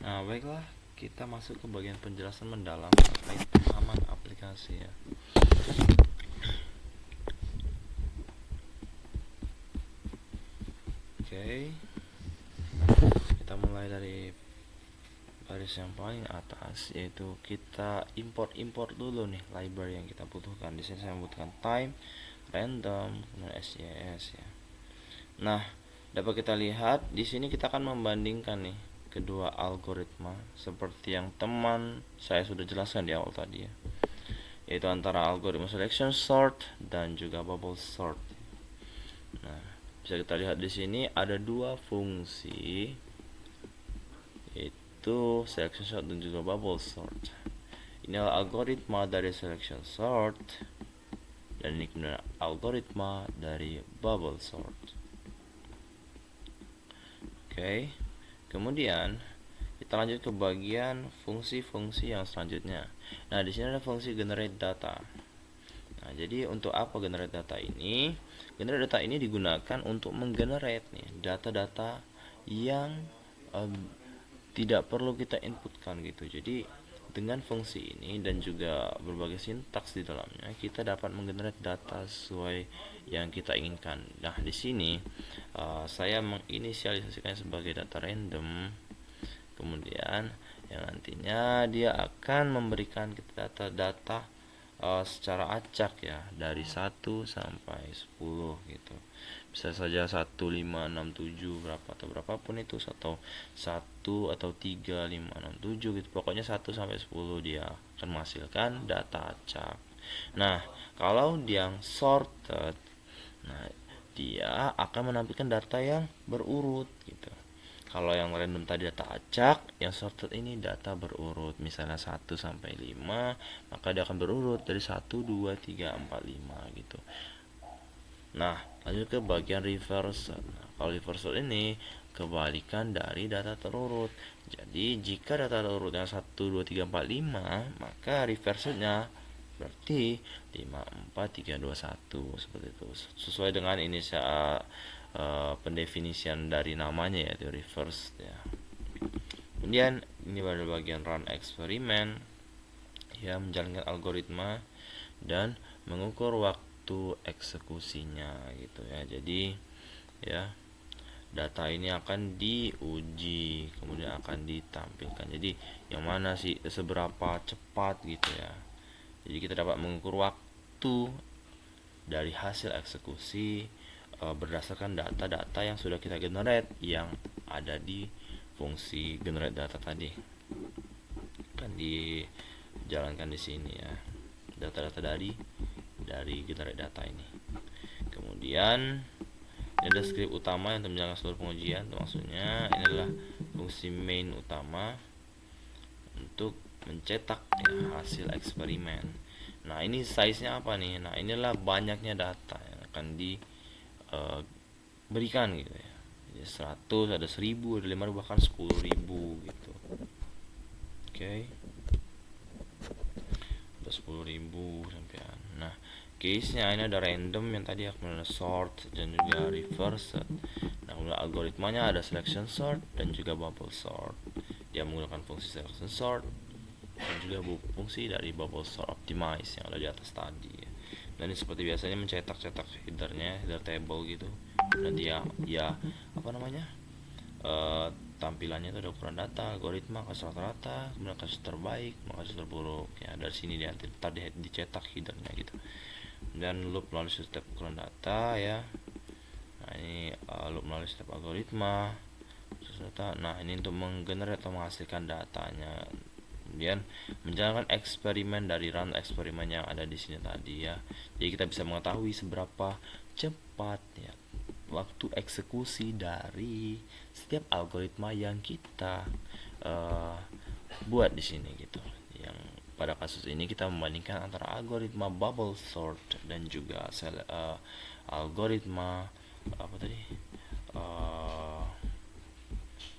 Nah, baiklah, kita masuk ke bagian penjelasan mendalam terkait pemahaman aplikasi ya. Oke, kita mulai dari baris yang paling atas, yaitu kita import dulu nih library yang kita butuhkan. Di sini saya membutuhkan time, random, kemudian SJS ya. Nah, dapat kita lihat di sini kita akan membandingkan nih kedua algoritma seperti yang teman saya sudah jelaskan di awal tadi ya, yaitu antara algoritma selection sort dan juga bubble sort. Nah, bisa kita lihat di sini ada dua fungsi, yaitu selection sort dan juga bubble sort. Ini adalah algoritma dari selection sort dan ini kemudian algoritma dari bubble sort. Oke, kemudian kita lanjut ke bagian fungsi-fungsi yang selanjutnya. Nah, di sini ada fungsi generate data. Nah, jadi untuk apa generate data ini? Generate data ini digunakan untuk menggenerate nih data-data yang tidak perlu kita inputkan gitu. Jadi dengan fungsi ini dan juga berbagai sintaks di dalamnya, kita dapat menggenerate data sesuai yang kita inginkan. Nah, di sini saya menginisialisasikannya sebagai data random. Kemudian yang nantinya dia akan memberikan kita data-data secara acak ya, dari 1 sampai 10 gitu. Bisa saja 1, 5, 6, 7 berapa atau berapapun itu, atau 1 atau 3, 5, 6, 7 gitu. Pokoknya 1 sampai 10 dia akan menghasilkan data acak. Nah, kalau yang sorted, nah dia akan menampilkan data yang berurut gitu. Kalau yang random tadi data acak, yang sorted ini data berurut. Misalnya 1 sampai 5, maka dia akan berurut dari 1, 2, 3, 4, 5 gitu. Nah, lanjut ke bagian reverse. Nah, kalau reverse ini kebalikan dari data terurut. Jadi, jika data terurutnya 1, 2, 3, 4, 5, maka reverse-nya berarti 5, 4, 3, 2, 1 seperti itu. Sesuai dengan inisial pendefinisian dari namanya, yaitu reverse ya. Kemudian ini pada bagian run eksperimen ya, menjalankan algoritma dan mengukur waktu eksekusinya gitu ya. Jadi ya, data ini akan diuji kemudian akan ditampilkan. Jadi yang mana sih seberapa cepat gitu ya. Jadi kita dapat mengukur waktu dari hasil eksekusi berdasarkan data-data yang sudah kita generate yang ada di fungsi generate data tadi. Akan dijalankan di sini ya, data-data dari generate data ini. Kemudian ini ada script utama yang menjalankan seluruh pengujian. Maksudnya ini adalah fungsi main utama untuk mencetak ya, hasil eksperimen. Nah, ini size-nya apa nih? Nah, inilah banyaknya data yang akan diberikan gitu ya. Jadi 100, ada 1000, ada 5000, bahkan 10.000 gitu. Oke. Ada 10.000 sampean. Nah, case-nya ini ada random yang tadi akan sort dan juga reverse. Nah, kemudian algoritmanya ada selection sort dan juga bubble sort. Dia menggunakan fungsi selection sort dan juga fungsi dari bubble sort optimize yang ada di atas tadi ya. Dan ini seperti biasanya mencetak headernya, header table gitu. Dan dia ya apa namanya, tampilannya itu ada ukuran data, algoritma, kasus rata-rata, kemudian kasus terbaik, kasus terburuk ya. Dari sini dia tadi dicetak headernya gitu. Dan loop melalui step ukuran data ya. Nah, ini loop melalui step algoritma, data. Nah, ini untuk menggenerate atau menghasilkan datanya. Kemudian menjalankan eksperimen dari run eksperimen yang ada di sini tadi ya. Jadi kita bisa mengetahui seberapa cepat ya waktu eksekusi dari setiap algoritma yang kita buat di sini gitu. Yang pada kasus ini kita membandingkan antara algoritma bubble sort dan juga algoritma apa tadi,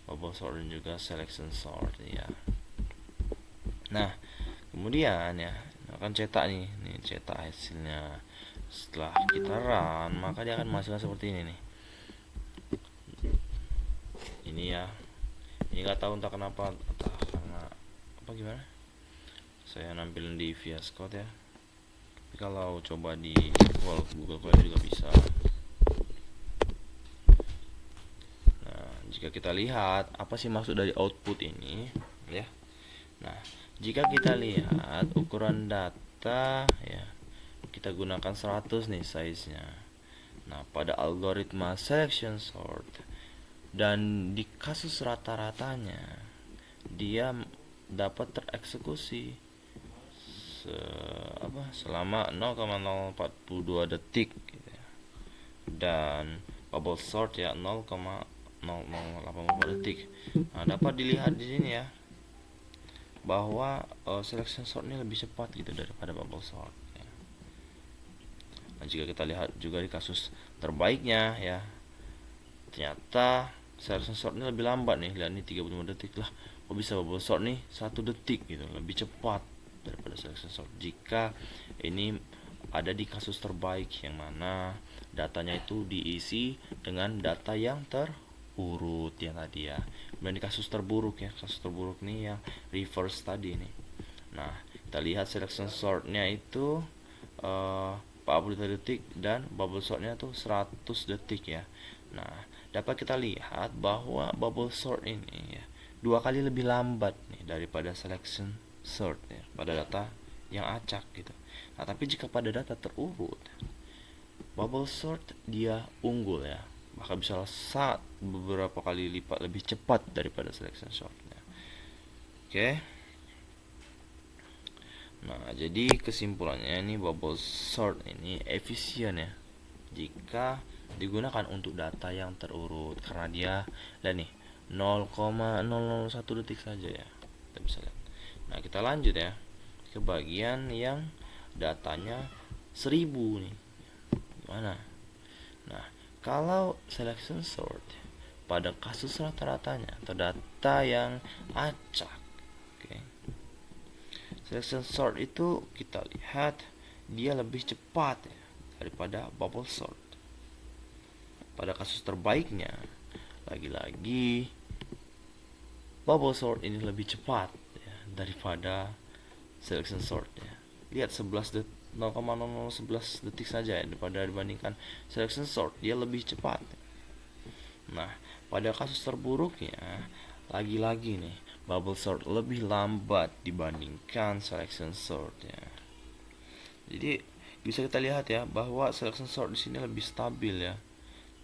bubble sort dan juga selection sort ya. Nah, kemudian ya akan cetak nih cetak hasilnya. Setelah kita run, maka dia akan menghasilkan seperti ini nih. Ini ya, Ini nggak tahu entah kenapa, entah karena apa gimana. Saya nampilin di VS Code ya. Tapi kalau coba di Google Code juga bisa. Nah, jika kita lihat apa sih maksud dari output ini, ya. Nah, jika kita lihat ukuran data ya, kita gunakan 100 nih size-nya. Nah, pada algoritma selection sort dan di kasus rata-ratanya dia dapat tereksekusi selama 0,042 detik gitu ya. Dan bubble sort ya 0,0084 detik. Nah, dapat dilihat di sini ya bahwa selection sort ini lebih cepat gitu daripada bubble sort ya. Nah, jika kita lihat juga di kasus terbaiknya ya, ternyata selection sort ini lebih lambat nih. Lihat nih 35 detik lah. Kok bisa bubble sort nih 1 detik gitu, lebih cepat daripada selection sort. Jika ini ada di kasus terbaik yang mana datanya itu diisi dengan data yang terurut ya tadi ya. Dan di kasus terburuk ya, kasus terburuk nih yang reverse tadi nih. Nah, kita lihat selection sortnya itu 40 detik dan bubble sortnya tuh 100 detik ya. Nah, dapat kita lihat bahwa bubble sort ini ya 2 kali lebih lambat nih daripada selection sort ya pada data yang acak gitu. Nah, tapi jika pada data terurut, bubble sort dia unggul ya, bahkan bisa beberapa kali lipat lebih cepat daripada selection sortnya. Oke. Nah, jadi kesimpulannya ini bubble sort ini efisien ya jika digunakan untuk data yang terurut, karena dia dan nih 0,001 detik saja ya. Kita bisa lihat. Nah, kita lanjut ya ke bagian yang datanya 1000 nih. Gimana? Nah, kalau selection sort pada kasus rata-ratanya atau data yang acak, oke. Selection sort itu kita lihat dia lebih cepat ya daripada bubble sort. Pada kasus terbaiknya, lagi-lagi bubble sort ini lebih cepat ya, daripada selection sort ya. Lihat 0,0011 detik saja ya daripada dibandingkan selection sort, dia lebih cepat. Nah, pada kasus terburuknya lagi-lagi nih bubble sort lebih lambat dibandingkan selection sort ya. Jadi bisa kita lihat ya bahwa selection sort di sini lebih stabil ya,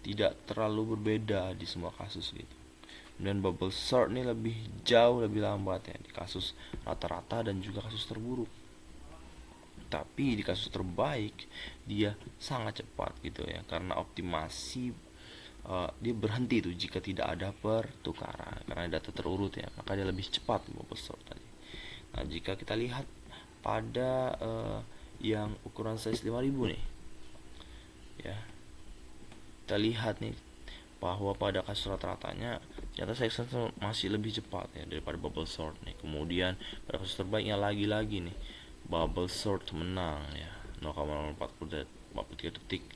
tidak terlalu berbeda di semua kasus gitu. Dan bubble sort ini jauh lebih lambat ya di kasus rata-rata dan juga kasus terburuk. Tapi di kasus terbaik dia sangat cepat gitu ya, karena optimasi dia berhenti tuh jika tidak ada pertukaran karena data terurut ya, maka dia lebih cepat bubble sort tadi. Nah, jika kita lihat pada yang ukuran size 5000 nih ya, kita lihat nih bahwa pada kasus rata-ratanya ternyata selection sort masih lebih cepat ya daripada bubble sort nih. Kemudian pada kasus terbaiknya lagi-lagi nih bubble sort menang ya 0,043 detik,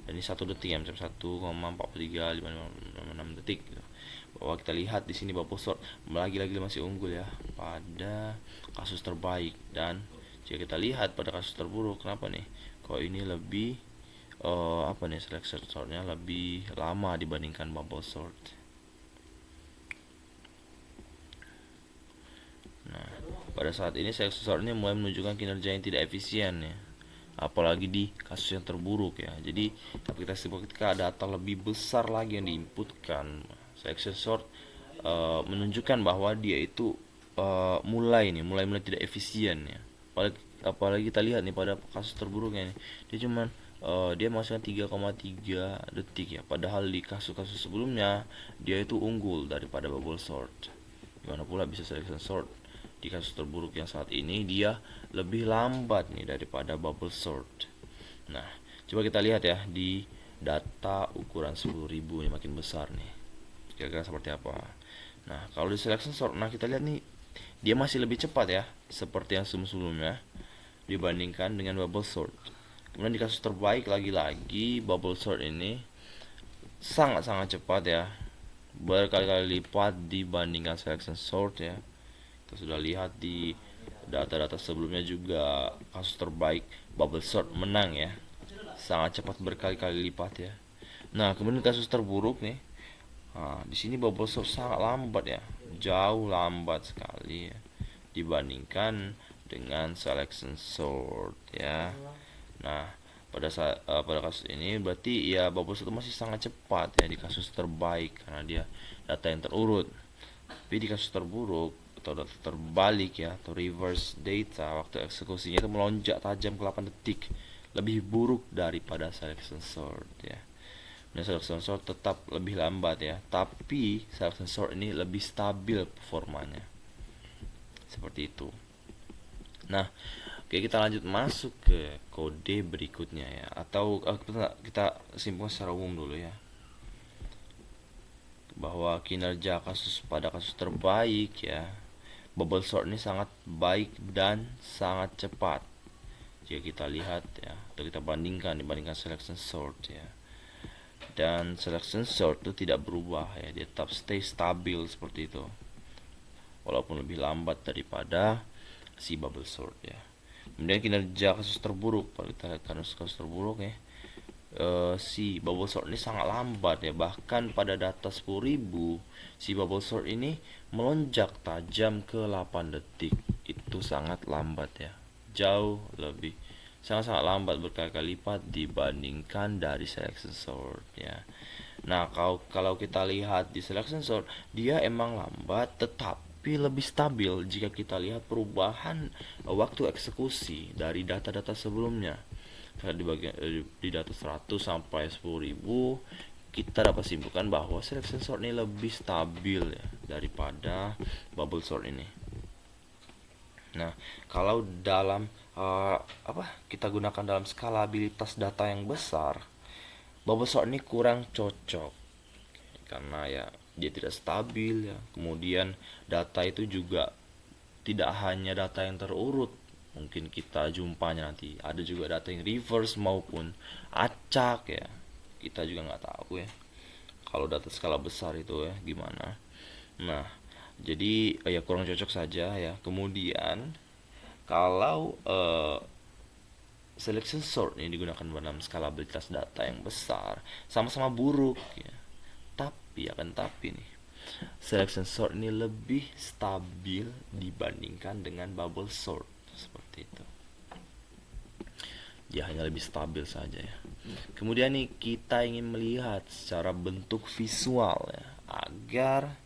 dan ini 1 detik ya, misalnya 1,4356 detik gitu. Bahwa kita lihat di sini bubble sort lagi-lagi masih unggul ya pada kasus terbaik. Dan jika kita lihat pada kasus terburuk, kenapa nih kok ini lebih selection sortnya lebih lama dibandingkan bubble sort. Nah, pada saat ini selection sort ini mulai menunjukkan kinerja yang tidak efisien ya, apalagi di kasus yang terburuk ya. Jadi kita ketika data lebih besar lagi yang diinputkan, selection sort menunjukkan bahwa dia itu mulai tidak efisien ya. Apalagi kita lihat nih pada kasus terburuknya nih, dia cuman dia menghasilkan 3,3 detik ya, padahal di kasus-kasus sebelumnya dia itu unggul daripada bubble sort. Gimana pula bisa selection sort di kasus terburuk yang saat ini dia lebih lambat nih daripada bubble sort. Nah, coba kita lihat ya di data ukuran 10.000 ini makin besar nih, kira-kira seperti apa. Nah, kalau di selection sort, nah kita lihat nih dia masih lebih cepat ya seperti yang sebelumnya dibandingkan dengan bubble sort. Kemudian di kasus terbaik lagi-lagi bubble sort ini sangat-sangat cepat ya berkali-kali lipat dibandingkan selection sort ya. Kita sudah lihat di data-data sebelumnya juga kasus terbaik bubble sort menang ya, sangat cepat berkali-kali lipat ya. Nah kemudian kasus terburuk nih, nah, di sini bubble sort sangat lambat ya, jauh lambat sekali ya, dibandingkan dengan selection sort ya. Nah pada kasus ini berarti ya bubble sort masih sangat cepat ya di kasus terbaik karena dia data yang terurut. Tapi di kasus terburuk atau data terbalik ya, atau reverse data, waktu eksekusinya itu melonjak tajam ke 8 detik, lebih buruk daripada selection sort ya. Dan selection sort tetap lebih lambat ya, tapi selection sort ini lebih stabil performanya. Seperti itu. Nah, oke, kita lanjut masuk ke kode berikutnya ya, atau kita simpulkan secara umum dulu ya, bahwa kinerja kasus pada kasus terbaik ya, bubble sort ini sangat baik dan sangat cepat jika kita lihat ya, atau kita dibandingkan selection sort ya. Dan selection sort itu tidak berubah ya, dia tetap stay stabil seperti itu, walaupun lebih lambat daripada si bubble sort ya. Kemudian kinerja kasus terburuk, kalau kita lihat kasus terburuk ya, si bubble sort ini sangat lambat ya, bahkan pada data 10.000 si bubble sort ini melonjak tajam ke 8 detik. Itu sangat lambat ya, jauh lebih sangat-sangat lambat, berkali-kali lipat dibandingkan dari selection sort ya. Nah kalau kita lihat di selection sort, dia emang lambat tetapi lebih stabil jika kita lihat perubahan waktu eksekusi dari data-data sebelumnya. Di data 100 sampai 10.000 kita dapat simpulkan bahwa selection sort ini lebih stabil ya daripada bubble sort ini. Nah, kalau dalam kita gunakan dalam skalabilitas data yang besar, bubble sort ini kurang cocok karena ya dia tidak stabil ya. Kemudian data itu juga tidak hanya data yang terurut, mungkin kita jumpanya nanti ada juga data yang reverse maupun acak ya, kita juga nggak tahu ya kalau data skala besar itu ya gimana. Nah jadi ya kurang cocok saja ya. Kemudian kalau selection sort ini digunakan dalam skalabilitas data yang besar, sama-sama buruk ya, tapi nih, selection sort ini lebih stabil dibandingkan dengan bubble sort. Seperti itu, dia hanya lebih stabil saja ya. Kemudian nih kita ingin melihat secara bentuk visual ya, agar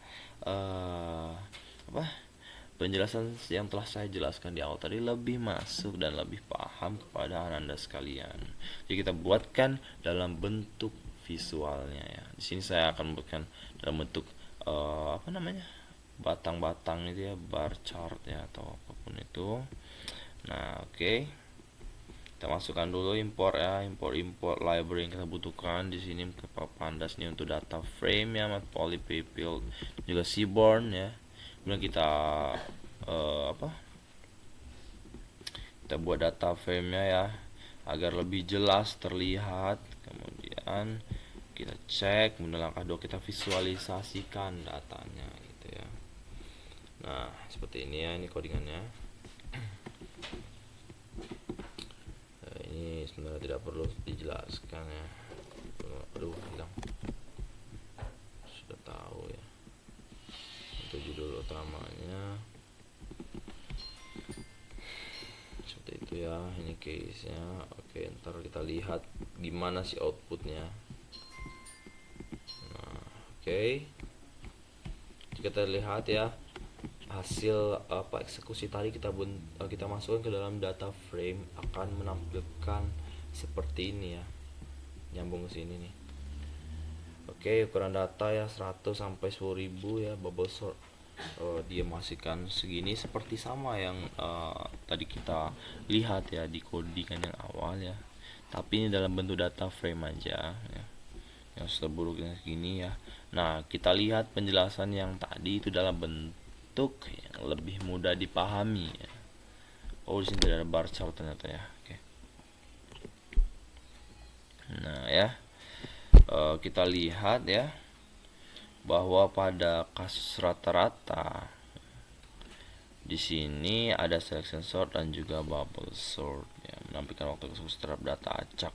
penjelasan yang telah saya jelaskan di awal tadi lebih masuk dan lebih paham kepada Anda sekalian. Jadi kita buatkan dalam bentuk visualnya ya. Di sini saya akan buatkan dalam bentuk batang-batang itu ya, bar chart ya, atau apapun itu. Nah oke, kita masukkan dulu import ya, import library yang kita butuhkan di sini ke pandas ini untuk data frame ya, matplotlib, build juga seaborn ya. Kemudian kita kita buat data frame nya ya agar lebih jelas terlihat. Kemudian kita cek, kemudian langkah 2 kita visualisasikan datanya gitu ya. Nah seperti ini ya, ini codingannya. Ini sebenarnya tidak perlu dijelaskan ya. Aduh hilang, sudah tahu ya. Untuk judul utamanya seperti itu ya, ini case nya. Oke, ntar kita lihat gimana sih outputnya. Nah oke, kita lihat ya hasil eksekusi tadi kita masukkan ke dalam data frame akan menampilkan seperti ini ya, nyambung ke sini nih. Oke, ukuran data ya 100 sampai 10.000 ya, bubble sort dia masihkan segini seperti sama yang tadi kita lihat ya di codingan yang awal ya, tapi ini dalam bentuk data frame aja ya, yang terburuknya segini ya. Nah kita lihat penjelasan yang tadi itu dalam bentuk yang lebih mudah dipahami ya. Oh di sini tidak ada bar chart ternyata ya. Oke. Nah ya, kita lihat ya bahwa pada kasus rata-rata di sini ada selection sort dan juga bubble sort ya, menampilkan waktu kasus terhadap data acak.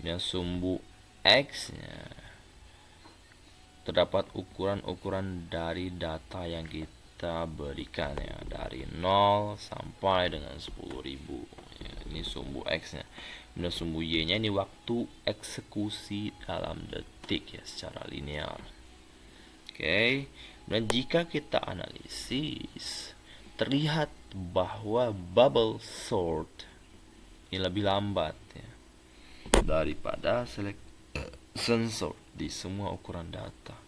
Dan sumbu X nya terdapat ukuran-ukuran dari data yang kita berikan ya, dari 0 sampai dengan 10.000 ya, ini sumbu X nya. Kemudian sumbu Y nya ini waktu eksekusi dalam detik ya, secara linear. Oke. Dan jika kita analisis, terlihat bahwa bubble sort ini lebih lambat ya, daripada selection sort di semua ukuran data.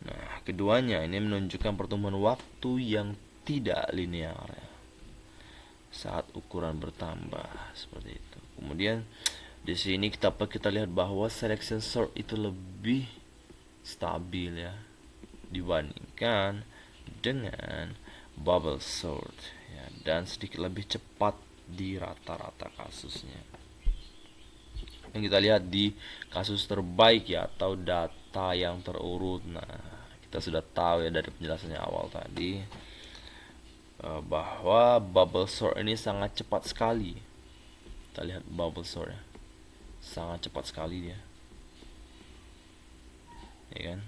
Nah, keduanya ini menunjukkan pertumbuhan waktu yang tidak linear ya, saat ukuran bertambah seperti itu. Kemudian di sini kita lihat bahwa selection sort itu lebih stabil ya, dibandingkan dengan bubble sort ya, dan sedikit lebih cepat di rata-rata kasusnya. Yang kita lihat di kasus terbaik ya, atau data yang terurut. Nah, kita sudah tahu ya dari penjelasannya awal tadi bahwa bubble sort ini sangat cepat sekali. Kita lihat bubble sort ya, sangat cepat sekali dia, ya kan?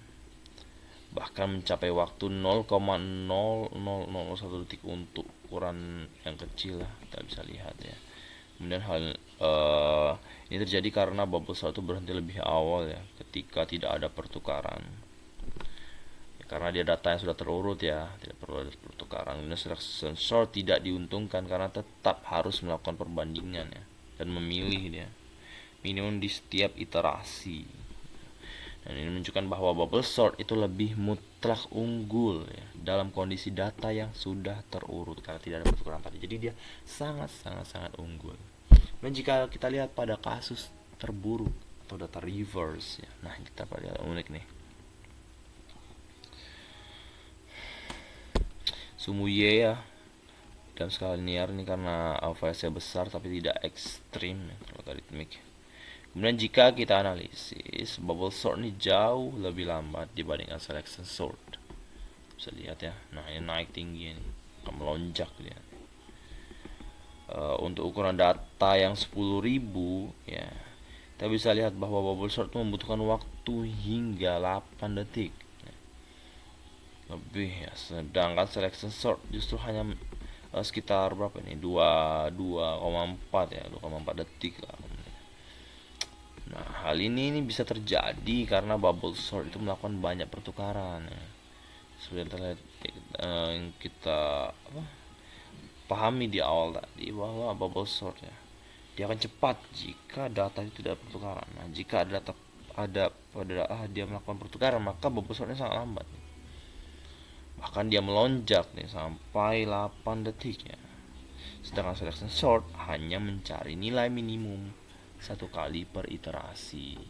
Bahkan mencapai waktu 0,00001 detik untuk ukuran yang kecil lah, kita bisa lihat ya. Kemudian ini terjadi karena bubble sort itu berhenti lebih awal ya, ketika tidak ada pertukaran ya, karena dia data yang sudah terurut ya, tidak perlu ada pertukaran. Kemudian selection sort tidak diuntungkan karena tetap harus melakukan perbandingan ya, dan memilih dia minimum di setiap iterasi. Dan ini menunjukkan bahwa bubble sort itu lebih mutlak unggul ya, dalam kondisi data yang sudah terurut karena tidak ada pertukaran tadi. Jadi dia sangat unggul. Dan jika kita lihat pada kasus terburuk atau data reverse ya, nah kita lihat unik nih. Sumbu Y ya dalam skala linear ini karena variasinya besar tapi tidak ekstrim ya, logaritmik. Kemudian jika kita analisis, bubble sort ini jauh lebih lambat dibandingkan selection sort. Bisa lihat ya, nah ini naik tinggi ini, melonjak dia. Untuk ukuran data yang 10.000 ya, kita bisa lihat bahwa bubble sort itu membutuhkan waktu hingga 8 detik lebih ya, sedangkan selection sort justru hanya sekitar berapa ini, 2,4 ya, 2,4 detik lah. Nah, hal ini bisa terjadi karena bubble sort itu melakukan banyak pertukaran ya. Seperti yang kita pahami di awal tadi, bahwa bubble sort ya, dia akan cepat jika data itu tidak pertukaran. Nah, jika ada data pada dia melakukan pertukaran, maka bubble sortnya sangat lambat. Bahkan dia melonjak nih sampai 8 detik ya. Sedangkan selection sort hanya mencari nilai minimum satu kali per iterasi.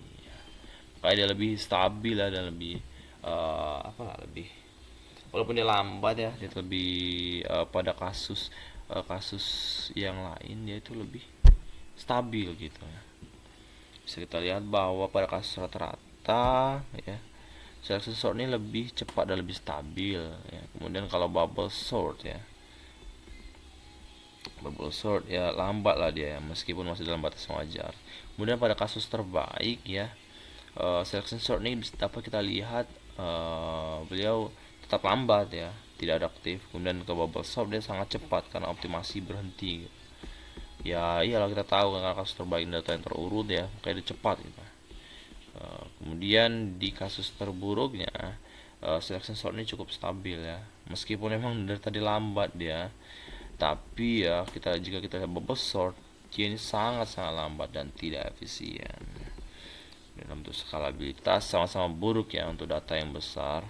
Kayak dia lebih stabil lah, dan lebih lebih, walaupun dia lambat ya, dia lebih pada kasus yang lain dia itu lebih stabil gitu ya. Bisa kita lihat bahwa pada kasus rata-rata ya, selection sort ini lebih cepat dan lebih stabil ya. Kemudian kalau bubble sort ya, lambat lah dia ya, meskipun masih dalam batas wajar. Kemudian pada kasus terbaik ya, selection sort ini dapat kita lihat beliau tetap lambat ya, tidak adaptif. Kemudian ke bubble sort dia sangat cepat karena optimasi berhenti. Ya iyalah, kita tahu karena kasus terbaik data yang terurut ya, kayak dia cepat gitu. Kemudian di kasus terburuknya selection sort ini cukup stabil ya, meskipun memang dari tadi lambat dia, tapi ya jika kita lihat bubble sort, dia ini sangat lambat dan tidak efisien. Dalam bentuk skalabilitas sama-sama buruk ya untuk data yang besar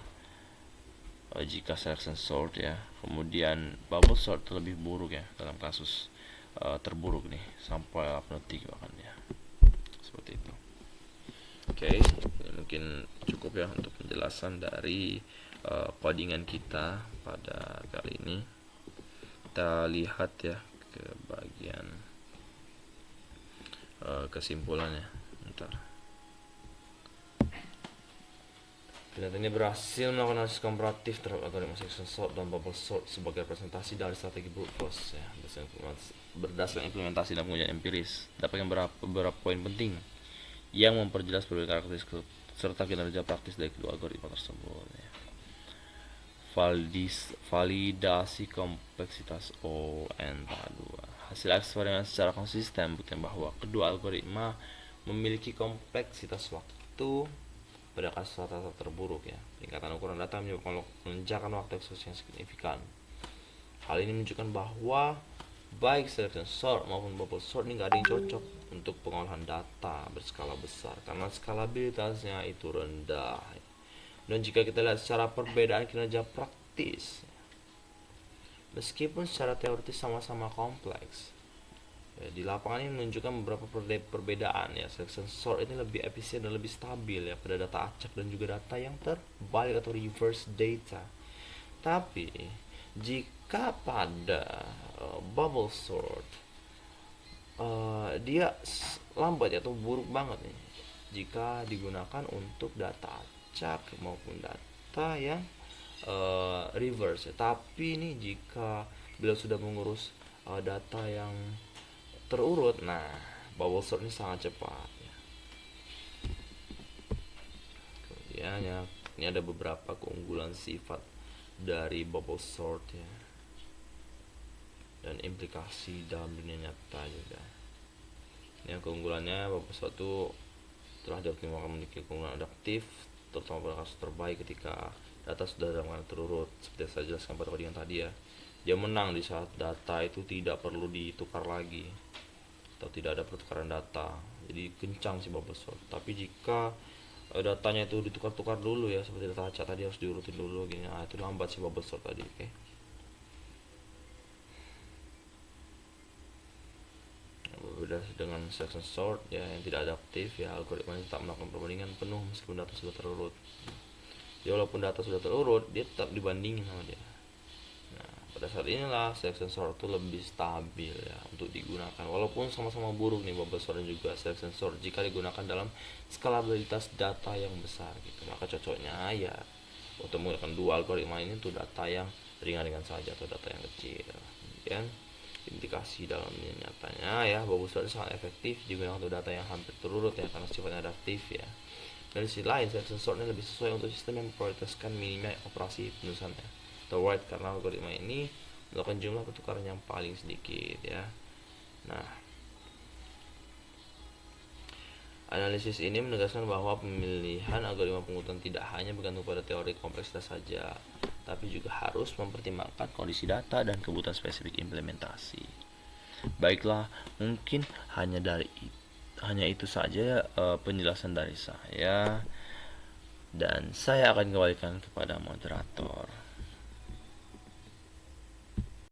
jika selection sort ya. Kemudian bubble sort lebih buruk ya dalam kasus terburuk nih, sampai 8 detik bahkan ya, seperti itu. Oke, mungkin cukup ya untuk penjelasan dari codingan kita pada kali ini. Kita lihat ya ke bagian kesimpulannya. Bentar. Penelitian ini berhasil melakukan analisis komparatif terhadap algoritma section sort dan bubble sort sebagai representasi dari strategi brute force ya, berdasarkan implementasi dan pengujian empiris. Dapatkan beberapa poin penting yang memperjelas perbedaan karakteristik serta kinerja praktis dari kedua algoritma tersebut ya. Validasi kompleksitas ON tahap 2. Hasil eksperimen secara konsisten buktikan bahwa kedua algoritma memiliki kompleksitas waktu pada kasus rata-rata terburuk ya. Peningkatan ukuran data menyebabkan lonjakan waktu eksekusi yang signifikan. Hal ini menunjukkan bahwa baik selection sort maupun bubble sort ini gak ada yang cocok untuk pengolahan data berskala besar karena skalabilitasnya itu rendah. Dan jika kita lihat secara perbedaan kinerja praktis, meskipun secara teoritis sama-sama kompleks, ya, di lapangan ini menunjukkan beberapa perbedaan ya. Selection sort ini lebih efisien dan lebih stabil ya pada data acak dan juga data yang terbalik atau reverse data. Tapi jika pada bubble sort dia lambat ya, atau buruk banget nih jika digunakan untuk data acak maupun data yang reverse ya. Tapi ini jika beliau sudah mengurus data yang terurut, nah bubble sort ini sangat cepat ya. Kemudian ya, ini ada beberapa keunggulan sifat dari bubble sort ya, dan implikasi dalam dunia nyata juga. Yang keunggulannya, bubble sort itu telah dioptimalkan memiliki keunggulan adaptif, terutama pada kasus terbaik ketika data sudah dalam keadaan terurut. Seperti yang saya jelaskan pada codingan tadi ya, dia menang di saat data itu tidak perlu ditukar lagi atau tidak ada pertukaran data, jadi kencang sih bubble sort. Tapi jika datanya itu ditukar-tukar dulu ya, seperti data acak tadi harus diurutin dulu gini, nah itu lambat sih bubble sort tadi. Oke. Berbeda dengan selection sort ya yang tidak adaptif ya, algoritma tak melakukan perbandingan penuh meskipun data sudah terurut. Jadi walaupun data sudah terurut, dia tetap dibandingin sama dia. Nah, pada saat inilah selection sort itu lebih stabil ya untuk digunakan. Walaupun sama-sama buruk nih bubble sort dan juga selection sort, jika digunakan dalam skalabilitas data yang besar gitu, maka cocoknya ya untuk menggunakan dua algoritma ini untuk data yang ringan-ringan saja atau data yang kecil. Kemudian implikasi dalam nyatanya ya, bubble sort sangat efektif digunakan untuk data yang hampir terurut ya karena sifatnya adaptif ya. Dari sisi lain, selection sort ini lebih sesuai untuk sistem yang memprioritaskan minimnya operasi penulisannya atau write, karena algoritma ini melakukan jumlah pertukaran yang paling sedikit ya. Nah, analisis ini menegaskan bahwa pemilihan algoritma pengurutan tidak hanya bergantung pada teori kompleksitas saja, tapi juga harus mempertimbangkan kondisi data dan kebutuhan spesifik implementasi. Baiklah, mungkin hanya itu saja penjelasan dari saya, dan saya akan kembalikan kepada moderator.